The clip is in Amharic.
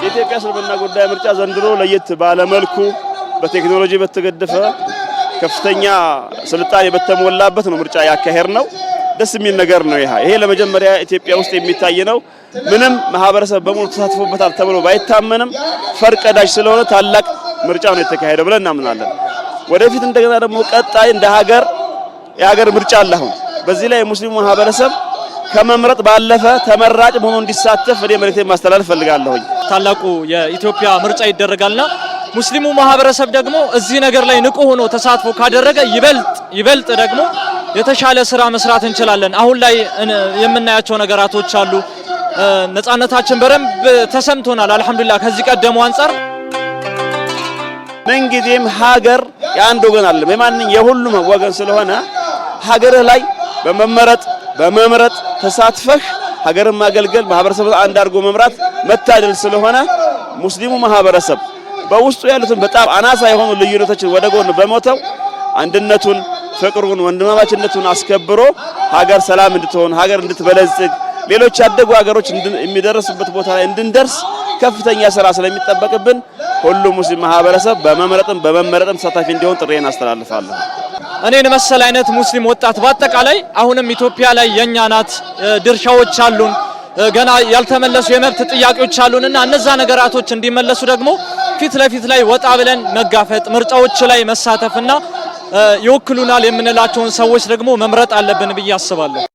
የኢትዮጵያ እስልምና ጉዳይ ምርጫ ዘንድሮ ለየት ባለ መልኩ በቴክኖሎጂ በተገደፈ ከፍተኛ ስልጣኔ በተሞላበት ነው ምርጫ ያካሄር ነው። ደስ የሚል ነገር ነው። ይሄ ለመጀመሪያ ኢትዮጵያ ውስጥ የሚታይ ነው። ምንም ማህበረሰብ በሙሉ ተሳትፎበታል ተብሎ ባይታመንም ፈርቀዳጅ ስለሆነ ታላቅ ምርጫ ነው የተካሄደው ብለን እናምናለን። ወደፊት እንደገና ደግሞ ቀጣይ እንደ ሀገር የሀገር ምርጫ አለ። አሁን በዚህ ላይ ሙስሊሙ ማህበረሰብ ከመምረጥ ባለፈ ተመራጭ ሆኖ እንዲሳተፍ እኔ መልእክቴን ማስተላለፍ ፈልጋለሁኝ። ታላቁ የኢትዮጵያ ምርጫ ይደረጋልና ሙስሊሙ ማህበረሰብ ደግሞ እዚህ ነገር ላይ ንቁ ሆኖ ተሳትፎ ካደረገ ይበልጥ ደግሞ የተሻለ ስራ መስራት እንችላለን። አሁን ላይ የምናያቸው ነገራቶች አሉ። ነፃነታችን በረምብ ተሰምቶናል አልহামዱሊላህ። ከዚህ ቀደሙ አንፃር ምንጊዜም ሀገር የአንድ ወገን አይደለም የማንኛውም የሁሉም ወገን ስለሆነ ሀገርህ ላይ በመምረጥ ተሳትፈህ ሀገርን ማገልገል ማህበረሰቡን አንድ አድርጎ መምራት መታደል ስለሆነ ሙስሊሙ ማህበረሰብ በውስጡ ያሉትን በጣም አናሳ የሆኑ ልዩነቶችን ወደ ጎን በመተው አንድነቱን፣ ፍቅሩን፣ ወንድማማችነቱን አስከብሮ ሀገር ሰላም እንድትሆን ሀገር እንድትበለጽግ ሌሎች ያደጉ ሀገሮች የሚደርሱበት ቦታ ላይ እንድንደርስ ከፍተኛ ስራ ስለሚጠበቅብን ሁሉም ሙስሊም ማህበረሰብ በመመረጥም ተሳታፊ እንዲሆን ጥሪዬን አስተላልፋለሁ። እኔን መሰል አይነት ሙስሊም ወጣት በአጠቃላይ አሁንም ኢትዮጵያ ላይ የኛ ናት፣ ድርሻዎች አሉን፣ ገና ያልተመለሱ የመብት ጥያቄዎች አሉንና እነዛ ነገራቶች እንዲመለሱ ደግሞ ፊት ለፊት ላይ ወጣ ብለን መጋፈጥ ምርጫዎች ላይ መሳተፍና ይወክሉናል የምንላቸውን ሰዎች ደግሞ መምረጥ አለብን ብዬ አስባለሁ።